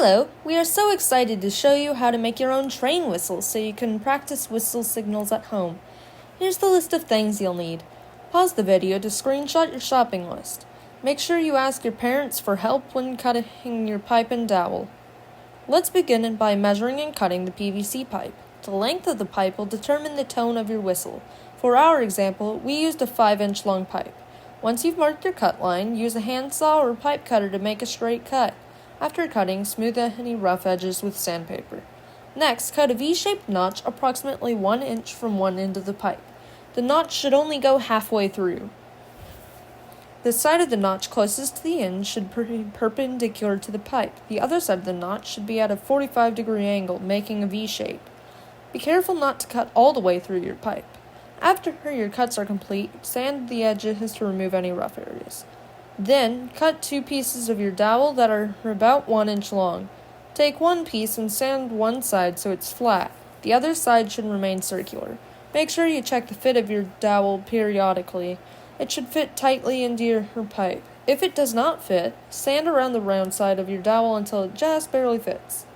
Hello, we are so excited to show you how to make your own train whistle so you can practice whistle signals at home. Here's the list of things you'll need. Pause the video to screenshot your shopping list. Make sure you ask your parents for help when cutting your pipe and dowel. Let's begin by measuring and cutting the PVC pipe. The length of the pipe will determine the tone of your whistle. For our example, we used a 5-inch long pipe. Once you've marked your cut line, use a handsaw or pipe cutter to make a straight cut. After cutting, smooth any rough edges with sandpaper. Next, cut a V-shaped notch approximately 1 inch from one end of the pipe. The notch should only go halfway through. The side of the notch closest to the end should be perpendicular to the pipe. The other side of the notch should be at a 45-degree angle, making a V shape. Be careful not to cut all the way through your pipe. After your cuts are complete, sand the edges to remove any rough areas. Then, cut 2 pieces of your dowel that are about 1 inch long. Take one piece and sand one side so it's flat. The other side should remain circular. Make sure you check the fit of your dowel periodically. It should fit tightly into your pipe. If it does not fit, sand around the round side of your dowel until it just barely fits.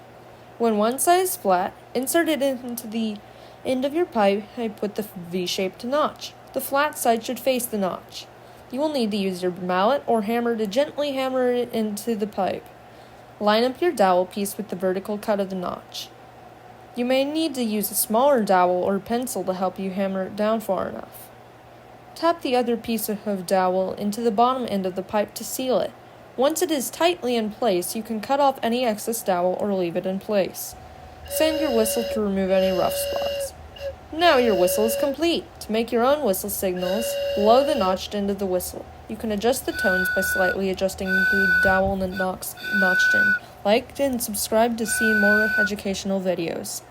When one side is flat, insert it into the end of your pipe with the V-shaped notch. The flat side should face the notch. You will need to use your mallet or hammer to gently hammer it into the pipe. Line up your dowel piece with the vertical cut of the notch. You may need to use a smaller dowel or pencil to help you hammer it down far enough. Tap the other piece of dowel into the bottom end of the pipe to seal it. Once it is tightly in place, you can cut off any excess dowel or leave it in place. Sand your whistle to remove any rough spots. Now your whistle is complete. To make your own whistle signals, blow the notched end of the whistle. You can adjust the tones by slightly adjusting the dowel and notched end. Like and subscribe to see more educational videos.